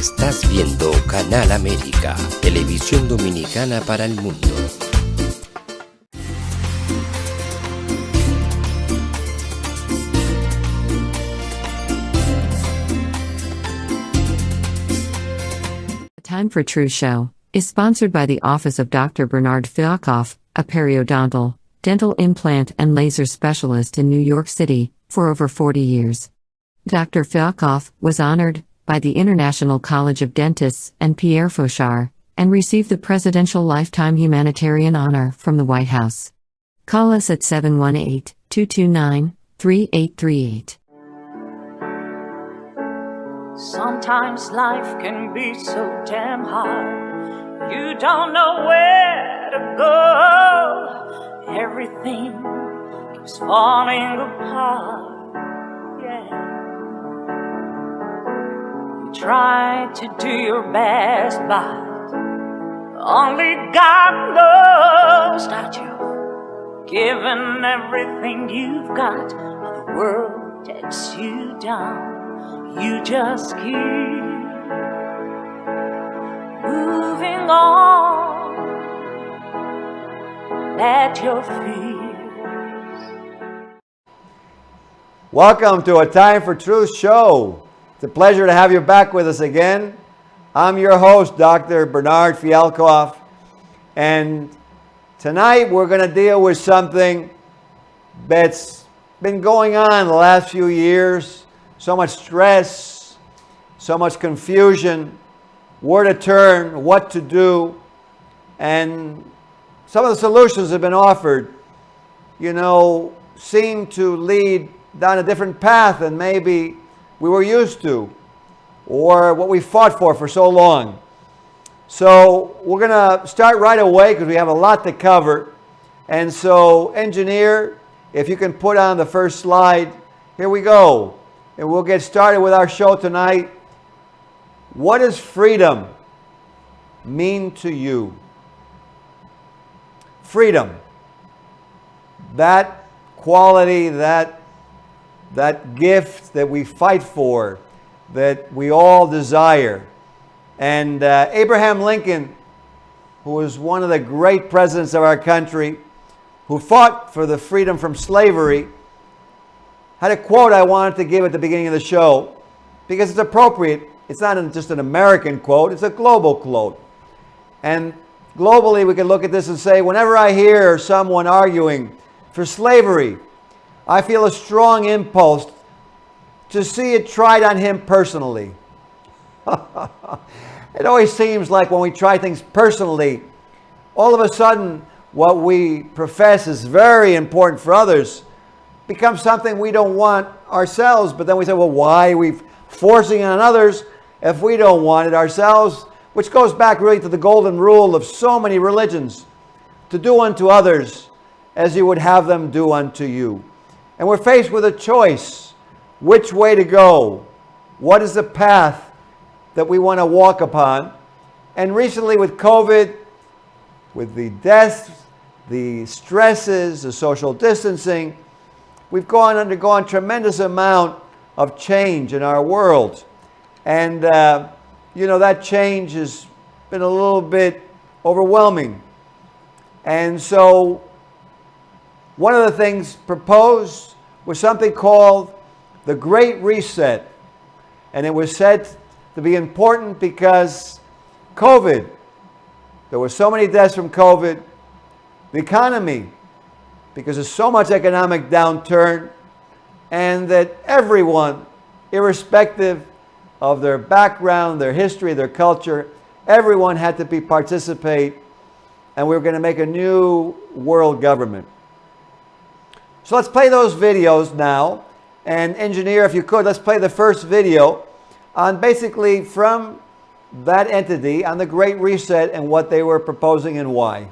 Estás viendo Canal América, televisión dominicana para el mundo. Time for Truth Show is sponsored by the Office of Dr. Bernard Fialkoff, a periodontal, dental implant and laser specialist in New York City, for over 40 years. Dr. Fialkoff was honored by the International College of Dentists and Pierre Fauchard, and received the Presidential Lifetime Humanitarian Honor from the White House. Call us at 718-229-3838. Sometimes life can be so damn hard. You don't know where to go. Everything keeps falling apart. Yeah. You try to do your best, but only God knows that you've given everything you've got, but the world takes you down. You just keep moving on. Let your fears. Welcome to a Time for Truth show. It's a pleasure to have you back with us again. I'm your host, Dr. Bernard Fialkoff, and tonight we're going to deal with something that's been going on the last few years. So much stress, so much confusion, where to turn, what to do, and some of the solutions that have been offered, seem to lead down a different path than maybe we were used to, or what we fought for so long. So we're going to start right away because we have a lot to cover. And so, engineer, if you can put on the first slide, here we go. And we'll get started with our show tonight. What does freedom mean to you? Freedom. That quality, that gift that we fight for, that we all desire. And Abraham Lincoln, who was one of the great presidents of our country, who fought for the freedom from slavery, had a quote I wanted to give at the beginning of the show because it's appropriate. It's not just an American quote, it's a global quote. And globally we can look at this and say, whenever I hear someone arguing for slavery, I feel a strong impulse to see it tried on him personally. It always seems like when we try things personally, all of a sudden what we profess is very important for others becomes something we don't want ourselves. But then we say, well, why are we forcing it on others if we don't want it ourselves? Which goes back really to the golden rule of so many religions, to do unto others as you would have them do unto you. And we're faced with a choice, which way to go. What is the path that we want to walk upon? And recently with COVID, with the deaths, the stresses, the social distancing, we've undergone tremendous amount of change in our world. And, that change has been a little bit overwhelming. And so one of the things proposed was something called the Great Reset. And it was said to be important because COVID, there were so many deaths from COVID, the economy, because there's so much economic downturn, and that everyone, irrespective of their background, their history, their culture, everyone had to participate, and we were going to make a new world government. So let's play those videos now. And engineer, if you could, let's play the first video on basically from that entity on the Great Reset and what they were proposing and why.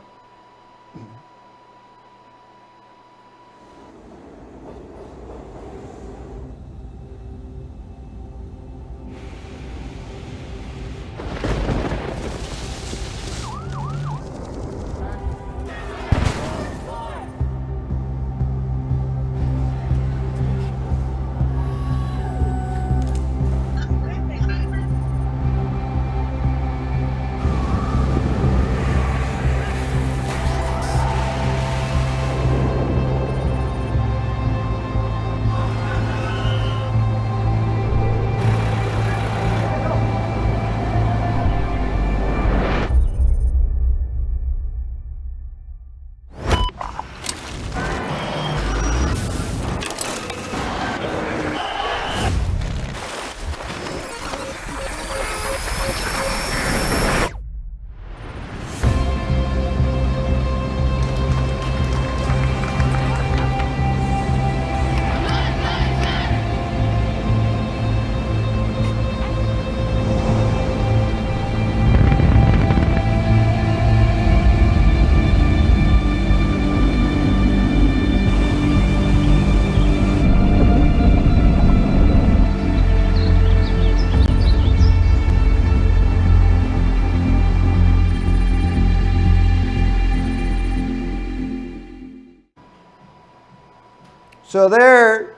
So there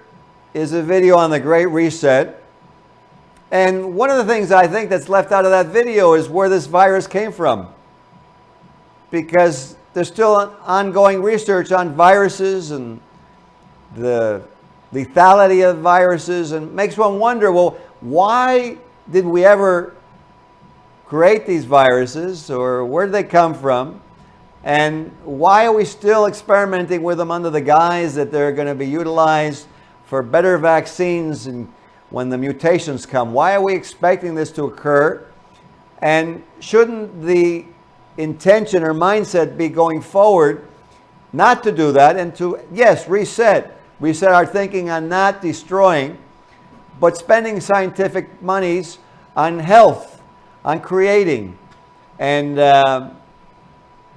is a video on the Great Reset. And one of the things I think that's left out of that video is where this virus came from. Because there's still ongoing research on viruses and the lethality of viruses, and makes one wonder, well, why did we ever create these viruses, or where did they come from? And why are we still experimenting with them under the guise that they're going to be utilized for better vaccines and when the mutations come? Why are we expecting this to occur? And shouldn't the intention or mindset be going forward not to do that and to, yes, reset our thinking on not destroying, but spending scientific monies on health, on creating, and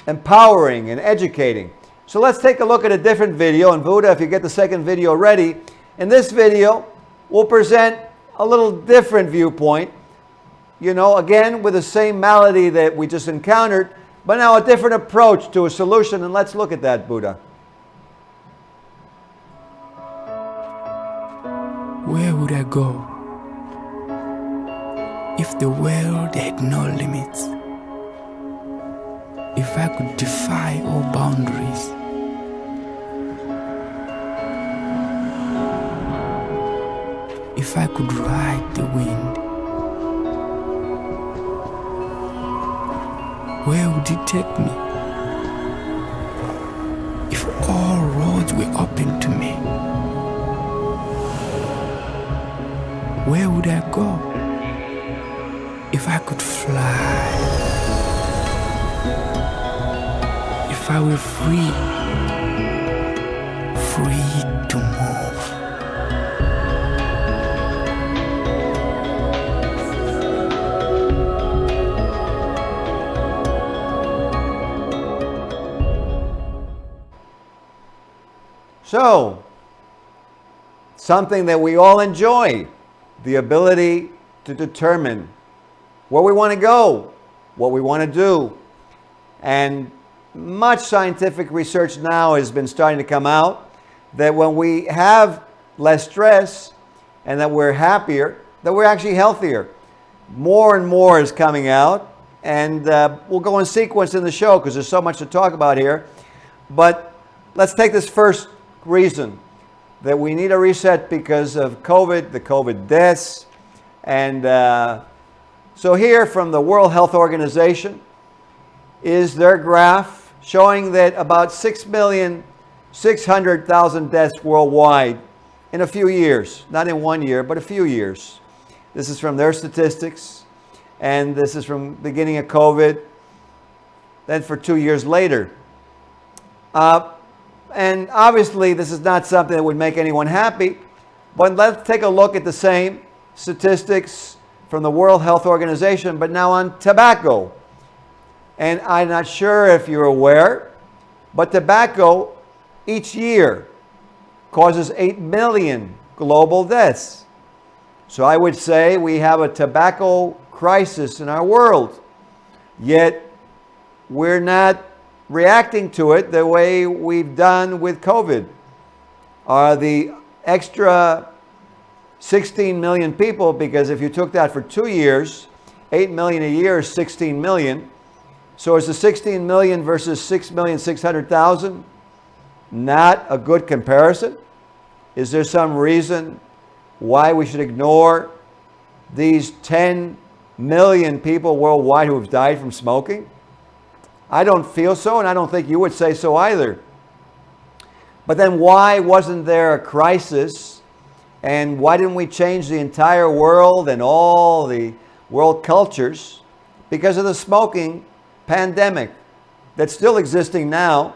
empowering and educating. So let's take a look at a different video. And Buddha, if you get the second video ready, in this video, we'll present a little different viewpoint. You know, again, with the same malady that we just encountered, but now a different approach to a solution. And let's look at that, Buddha. Where would I go if the world had no limits? If I could defy all boundaries? If I could ride the wind? Where would it take me? If all roads were open to me, where would I go? If I could fly, if I were free to move. So, something that we all enjoy, the ability to determine where we want to go, what we want to do. And much scientific research now has been starting to come out that when we have less stress and that we're happier, that we're actually healthier. More and more is coming out, and we'll go in sequence in the show because there's so much to talk about here. But let's take this first reason, that we need a reset because of COVID, the COVID deaths. And so here from the World Health Organization is their graph showing that about 6,600,000 deaths worldwide in a few years. Not in 1 year, but a few years. This is from their statistics, and this is from the beginning of COVID, then for 2 years later. And obviously this is not something that would make anyone happy, but let's take a look at the same statistics from the World Health Organization, but now on tobacco. And I'm not sure if you're aware, but tobacco each year causes 8 million global deaths. So I would say we have a tobacco crisis in our world, yet we're not reacting to it the way we've done with COVID. Are the extra 16 million people, because if you took that for 2 years, 8 million a year is 16 million. So is the 16 million versus 6,600,000 not a good comparison? Is there some reason why we should ignore these 10 million people worldwide who have died from smoking? I don't feel so, and I don't think you would say so either. But then why wasn't there a crisis? And why didn't we change the entire world and all the world cultures because of the smoking pandemic that's still existing now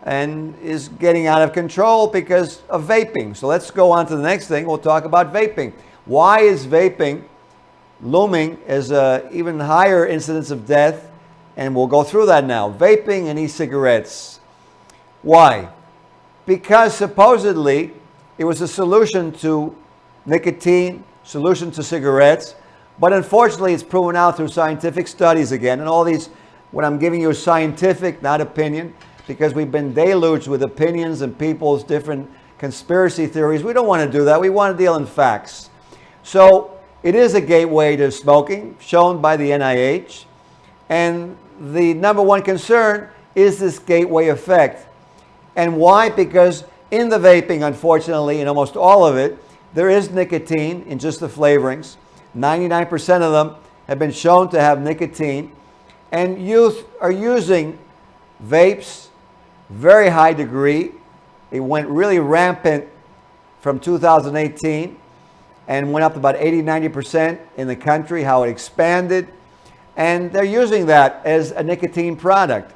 and is getting out of control because of vaping? So let's go on to the next thing. We'll talk about vaping. Why is vaping looming as an even higher incidence of death? And we'll go through that now. Vaping and e-cigarettes. Why? Because supposedly it was a solution to nicotine, solution to cigarettes. But unfortunately, it's proven out through scientific studies again. And all these, what I'm giving you is scientific, not opinion, because we've been deluged with opinions and people's different conspiracy theories. We don't want to do that. We want to deal in facts. So it is a gateway to smoking, shown by the NIH. And the number one concern is this gateway effect. And why? Because in the vaping, unfortunately, in almost all of it, there is nicotine in just the flavorings. 99% of them have been shown to have nicotine. And youth are using vapes, very high degree. It went really rampant from 2018 and went up to about 80-90% in the country, how it expanded. And they're using that as a nicotine product.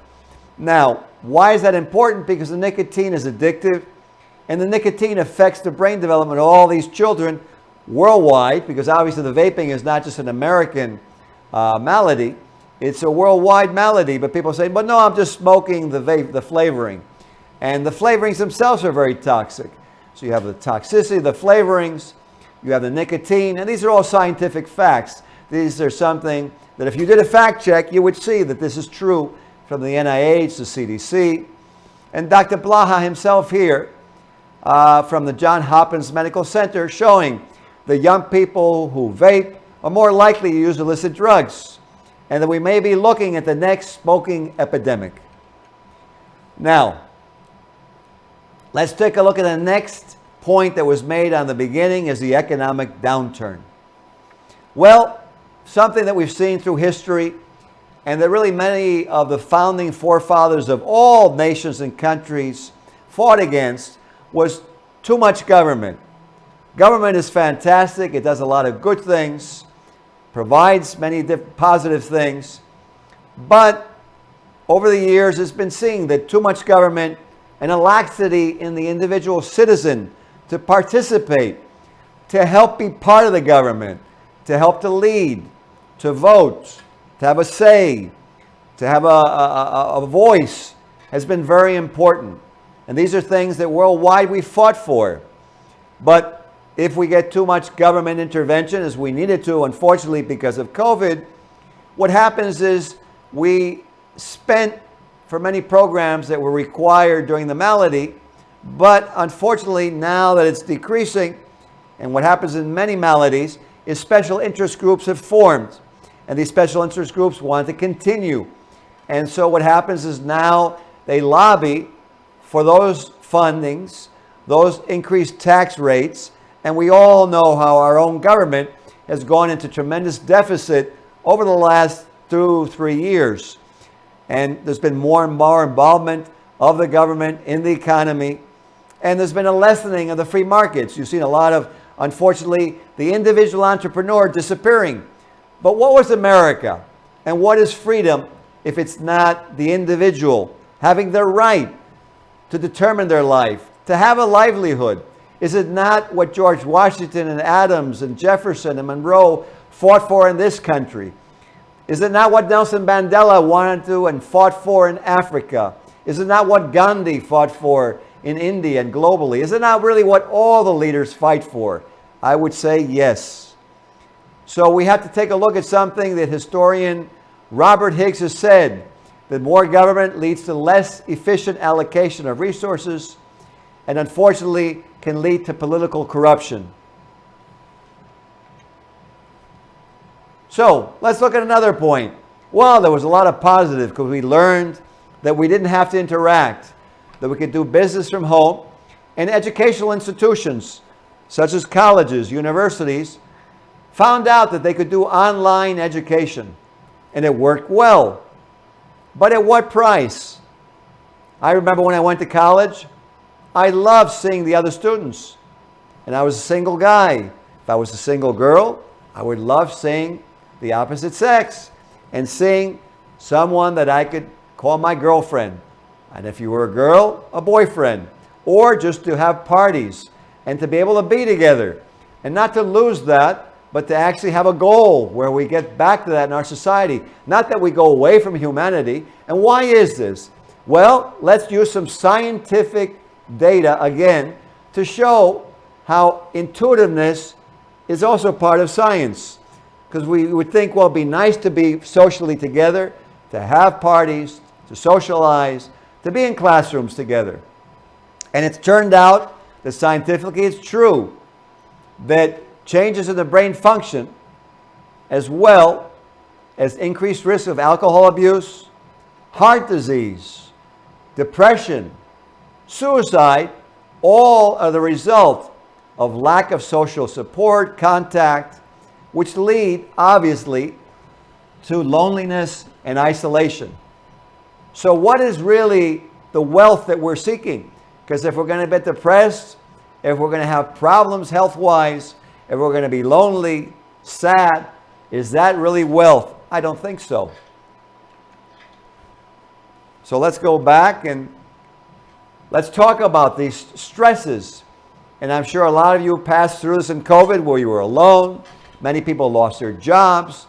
Now, why is that important? Because the nicotine is addictive, and the nicotine affects the brain development of all these children worldwide, because obviously the vaping is not just an American malady, it's a worldwide malady. But people say, but no, I'm just smoking the vape, the flavoring. And the flavorings themselves are very toxic. So you have the toxicity, the flavorings, you have the nicotine, and these are all scientific facts. These are something that if you did a fact check, you would see that this is true from the NIH, the CDC. And Dr. Blaha himself here from the Johns Hopkins Medical Center showing the young people who vape are more likely to use illicit drugs, and that we may be looking at the next smoking epidemic. Now, let's take a look at the next point that was made on the beginning is the economic downturn. Well, something that we've seen through history and that really many of the founding forefathers of all nations and countries fought against was too much government. Government is fantastic. It does a lot of good things, provides many positive things, but over the years it's been seen that too much government and a laxity in the individual citizen to participate, to help be part of the government, to help to lead, to vote, to have a say, to have a voice has been very important. And these are things that worldwide we fought for. But if we get too much government intervention, as we needed to, unfortunately, because of COVID, what happens is we spent for many programs that were required during the malady, but unfortunately now that it's decreasing, and what happens in many maladies is special interest groups have formed, and these special interest groups want to continue. And so what happens is now they lobby for those fundings, those increased tax rates, and we all know how our own government has gone into tremendous deficit over the last 2-3 years. And there's been more and more involvement of the government in the economy. And there's been a lessening of the free markets. You've seen a lot of, unfortunately, the individual entrepreneur disappearing. But what was America? And what is freedom if it's not the individual having their right to determine their life, to have a livelihood? Is it not what George Washington and Adams and Jefferson and Monroe fought for in this country? Is it not what Nelson Mandela wanted to and fought for in Africa? Is it not what Gandhi fought for in India and globally? Is it not really what all the leaders fight for? I would say yes. So we have to take a look at something that historian Robert Higgs has said, that more government leads to less efficient allocation of resources and unfortunately can lead to political corruption. So let's look at another point. Well, there was a lot of positive because we learned that we didn't have to interact, that we could do business from home, and educational institutions such as colleges, universities, found out that they could do online education, and it worked well. But at what price? I remember when I went to college, I loved seeing the other students, and I was a single guy. If I was a single girl, I would love seeing the opposite sex and seeing someone that I could call my girlfriend. And if you were a girl, a boyfriend, or just to have parties and to be able to be together and not to lose that, but to actually have a goal where we get back to that in our society. Not that we go away from humanity. And why is this? Well, let's use some scientific data again to show how intuitiveness is also part of science. Because we would think, well, it'd be nice to be socially together, to have parties, to socialize, to be in classrooms together. And it's turned out that scientifically it's true that changes in the brain function, as well as increased risk of alcohol abuse, heart disease, depression, suicide, all are the result of lack of social support, contact, which lead, obviously, to loneliness and isolation. So what is really the wealth that we're seeking? Because if we're going to be depressed, if we're going to have problems health-wise, if we're going to be lonely, sad, is that really wealth? I don't think so. So let's go back and let's talk about these stresses. And I'm sure a lot of you passed through this in COVID where you were alone. Many people lost their jobs.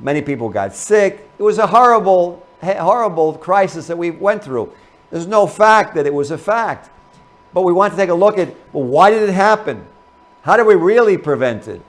Many people got sick. It was a horrible, horrible crisis that we went through. There's no fact that it was a fact. But we want to take a look at, well, why did it happen? How do we really prevent it?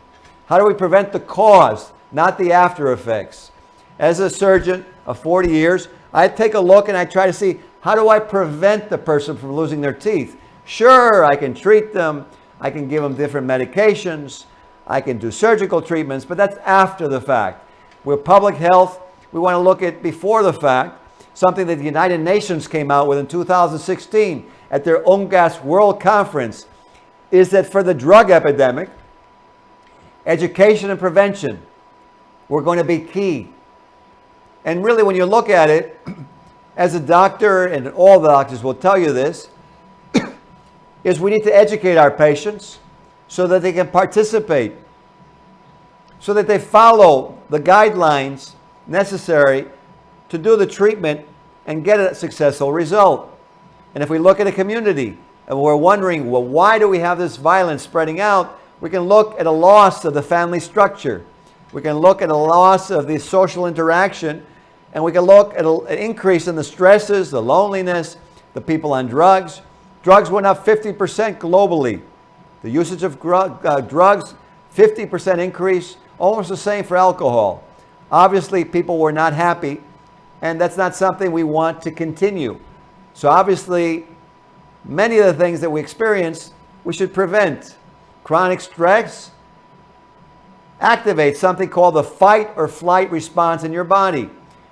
How do we prevent the cause, not the after effects? As a surgeon of 40 years, I take a look and I try to see, how do I prevent the person from losing their teeth? Sure, I can treat them. I can give them different medications. I can do surgical treatments, but that's after the fact. With public health, we want to look at before the fact, something that the United Nations came out with in 2016 at their UNGAS World Conference, is that for the drug epidemic, education and prevention were going to be key. And really, when you look at it, as a doctor, and all the doctors will tell you this, is we need to educate our patients so that they can participate, so that they follow the guidelines necessary to do the treatment and get a successful result. And if we look at a community and we're wondering, well, why do we have this violence spreading out? We can look at a loss of the family structure. We can look at a loss of the social interaction, and we can look at an increase in the stresses, the loneliness, the people on drugs. Drugs went up 50% globally. The usage of drugs, 50% increase, almost the same for alcohol. Obviously, people were not happy, and that's not something we want to continue. So obviously, many of the things that we experience, we should prevent. Chronic stress activates something called the fight or flight response in your body.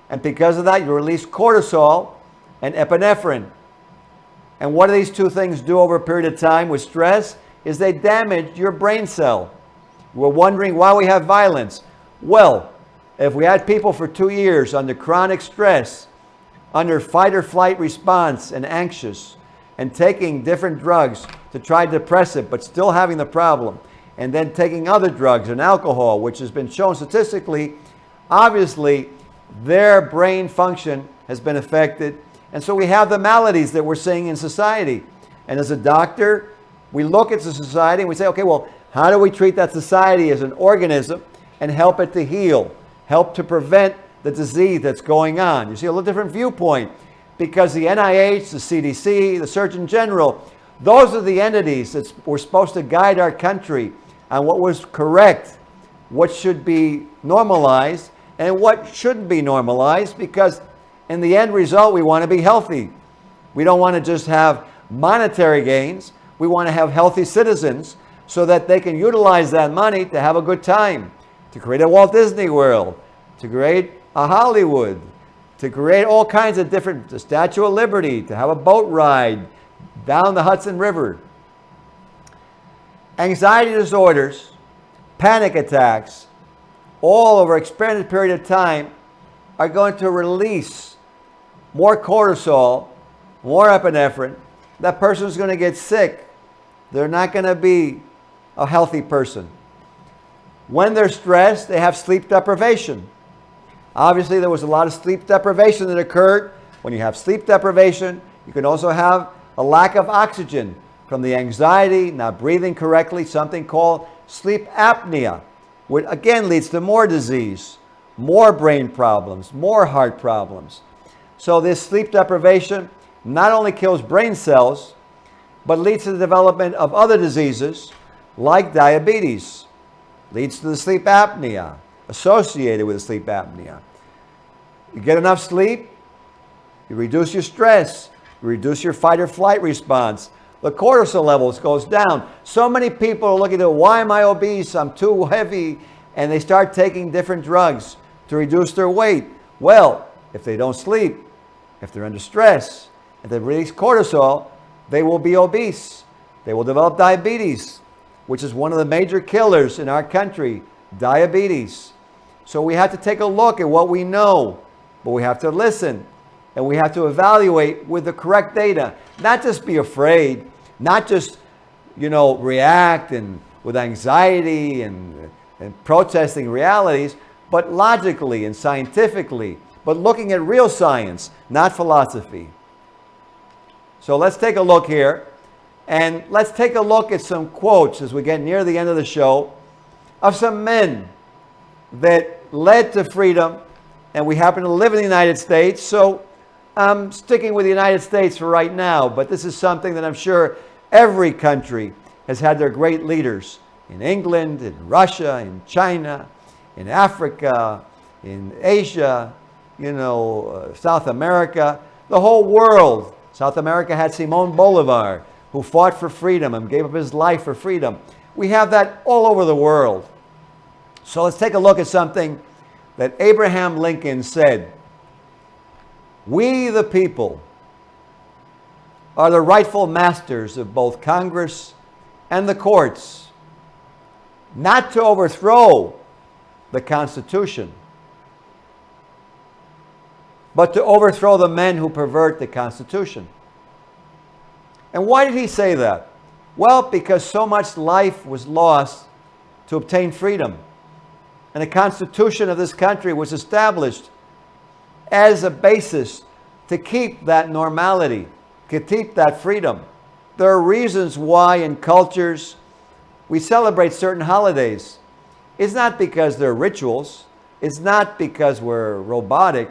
And because of that, you release cortisol and epinephrine. And what do these two things do over a period of time with stress? Is they damage your brain cell. We're wondering why we have violence. Well, if we had people for 2 years under chronic stress, under fight or flight response and anxious, and taking different drugs to try to depress it, but still having the problem, and then taking other drugs and alcohol, which has been shown statistically, obviously their brain function has been affected. And so we have the maladies that we're seeing in society. And as a doctor, we look at the society and we say, okay, well, how do we treat that society as an organism and help it to heal, help to prevent the disease that's going on? You see a little different viewpoint, because the NIH, the CDC, the Surgeon General, those are the entities that were supposed to guide our country on what was correct, what should be normalized, and what shouldn't be normalized, because in the end result, we want to be healthy. We don't want to just have monetary gains. We want to have healthy citizens so that they can utilize that money to have a good time, to create a Walt Disney World, to create a Hollywood, to create all kinds of different, the Statue of Liberty, to have a boat ride down the Hudson River. Anxiety disorders, panic attacks, all over an extended period of time are going to release more cortisol, more epinephrine. That person's going to get sick. They're not going to be a healthy person. When they're stressed, they have sleep deprivation. Obviously, there was a lot of sleep deprivation that occurred. When you have sleep deprivation, you can also have a lack of oxygen from the anxiety, not breathing correctly, something called sleep apnea, which again leads to more disease, more brain problems, more heart problems. So this sleep deprivation not only kills brain cells, but leads to the development of other diseases like diabetes, leads to the sleep apnea, associated with the sleep apnea. You get enough sleep, you reduce your stress, you reduce your fight or flight response. The cortisol levels goes down. So many people are looking at, why am I obese? I'm too heavy. And they start taking different drugs to reduce their weight. Well, if they don't sleep, if they're under stress, if they release cortisol, they will be obese. They will develop diabetes, which is one of the major killers in our country, diabetes. So we have to take a look at what we know, but we have to listen and we have to evaluate with the correct data. Not just be afraid, not just, react and with anxiety and protesting realities, but logically and scientifically, but looking at real science, not philosophy. So let's take a look here, and let's take a look at some quotes as we get near the end of the show of some men that led to freedom, and we happen to live in the United States, so I'm sticking with the United States for right now, but this is something that I'm sure every country has had their great leaders in England, in Russia, in China, in Africa, in Asia, South America, the whole world. South America had Simón Bolívar, who fought for freedom and gave up his life for freedom. We have that all over the world. So let's take a look at something that Abraham Lincoln said. We, the people, are the rightful masters of both Congress and the courts, not to overthrow the Constitution, but to overthrow the men who pervert the Constitution. And why did he say that? Well, because so much life was lost to obtain freedom. And the Constitution of this country was established as a basis to keep that normality, to keep that freedom. There are reasons why in cultures we celebrate certain holidays. It's not because they're rituals. It's not because we're robotic.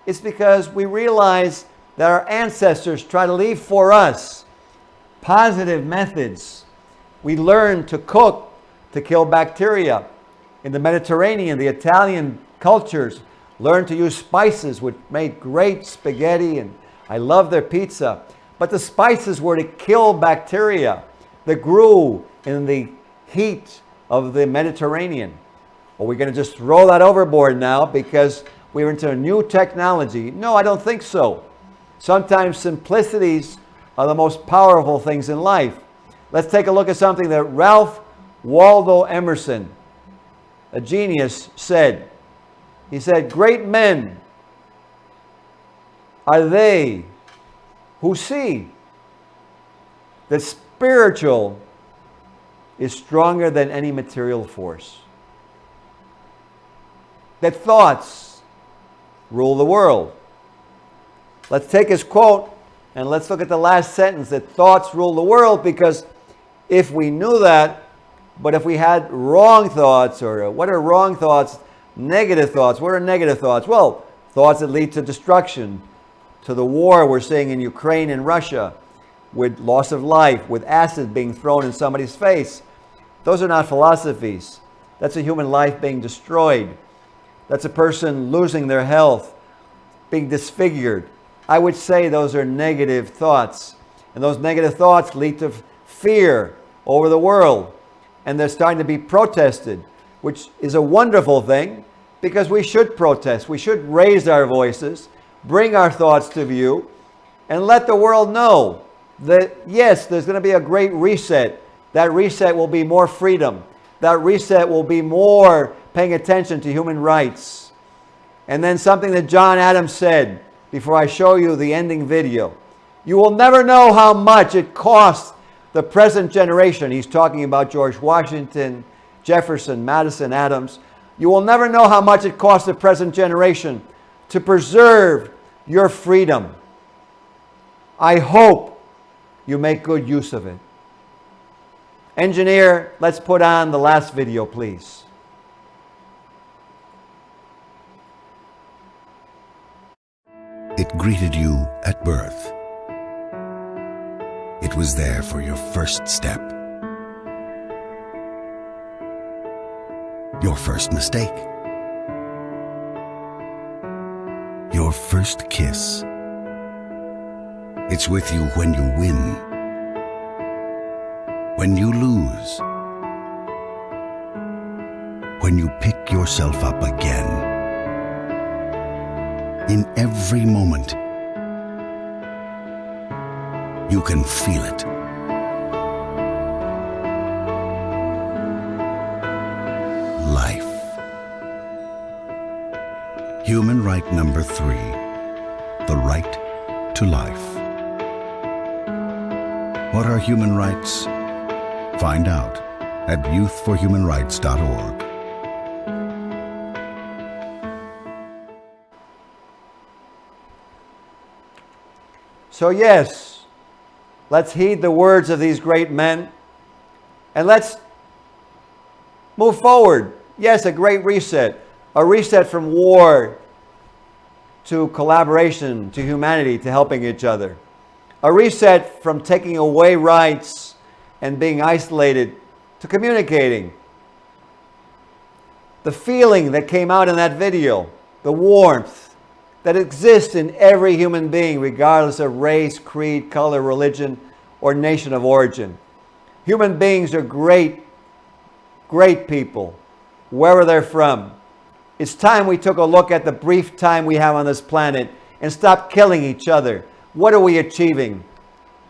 It's because we realize that our ancestors try to leave for us positive methods. We learned to cook to kill bacteria. In the Mediterranean, the Italian cultures learned to use spices, which made great spaghetti, and I love their pizza. But the spices were to kill bacteria that grew in the heat of the Mediterranean. Are we going to just throw that overboard now because we're into a new technology? No, I don't think so. Sometimes simplicities are the most powerful things in life. Let's take a look at something that Ralph Waldo Emerson, a genius, said. He said, great men are they who see that spiritual is stronger than any material force. That thoughts rule the world. Let's take his quote and let's look at the last sentence, that thoughts rule the world, because if we knew that, but if we had wrong thoughts, or what are wrong thoughts? Negative thoughts. What are negative thoughts? Well, thoughts that lead to destruction, to the war we're seeing in Ukraine and Russia, with loss of life, with acid being thrown in somebody's face. Those are not philosophies. That's a human life being destroyed. That's a person losing their health, being disfigured. I would say those are negative thoughts. And those negative thoughts lead to fear over the world. And they're starting to be protested, which is a wonderful thing, because we should protest. We should raise our voices, bring our thoughts to view, and let the world know that, yes, there's going to be a great reset. That reset will be more freedom. That reset will be more paying attention to human rights. And then something that John Adams said before I show you the ending video. You will never know how much it costs the present generation. He's talking about George Washington, Jefferson, Madison, Adams. You will never know how much it costs the present generation to preserve your freedom. I hope you make good use of it. Engineer, let's put on the last video, please. It greeted you at birth. It was there for your first step, your first mistake, your first kiss. It's with you when you win when you lose, when you pick yourself up again. In every moment, you can feel it. Life. Human right number 3, the right to life. What are human rights? Find out at youthforhumanrights.org. So yes, let's heed the words of these great men and let's move forward. Yes, a great reset. A reset from war to collaboration, to humanity, to helping each other. A reset from taking away rights and being isolated to communicating. The feeling that came out in that video, the warmth that exists in every human being, regardless of race, creed, color, religion, or nation of origin. Human beings are great, great people, wherever they're from. It's time we took a look at the brief time we have on this planet and stop killing each other. What are we achieving?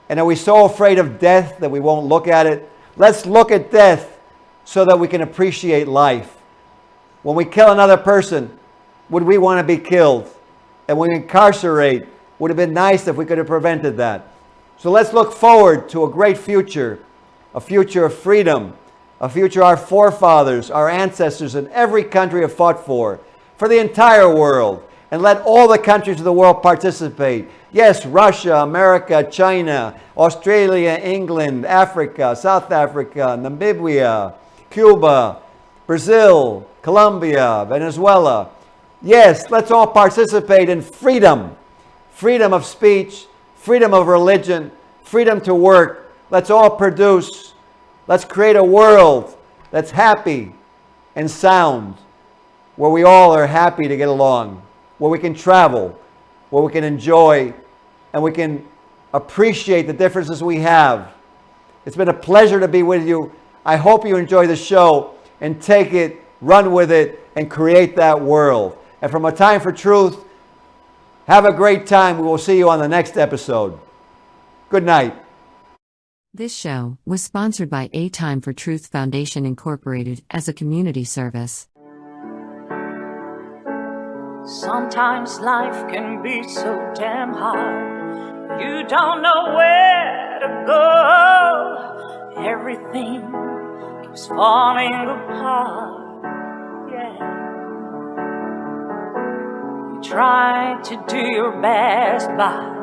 And are we so afraid of death that we won't look at it? Let's look at death so that we can appreciate life. When we kill another person, would we want to be killed? And when we incarcerate, would it have been nice if we could have prevented that? So let's look forward to a great future, a future of freedom, a future our forefathers, our ancestors in every country have fought for the entire world. And let all the countries of the world participate. Yes, Russia, America, China, Australia, England, Africa, South Africa, Namibia, Cuba, Brazil, Colombia, Venezuela. Yes, let's all participate in freedom. Freedom of speech, freedom of religion, freedom to work. Let's all produce. Let's create a world that's happy and sound, where we all are happy to get along, where we can travel, where we can enjoy, and we can appreciate the differences we have. It's been a pleasure to be with you. I hope you enjoy the show and take it, run with it, and create that world. And from A Time for Truth, have a great time. We will see you on the next episode. Good night. This show was sponsored by A Time for Truth Foundation Incorporated as a community service. Sometimes life can be so damn hard. You don't know where to go. Everything keeps falling apart. Yeah. You try to do your best, but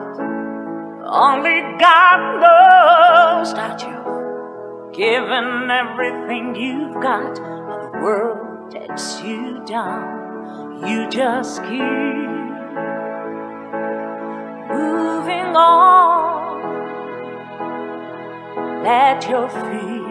only God knows that you've given everything you've got, but the world takes you down. You just keep moving on. Let your feet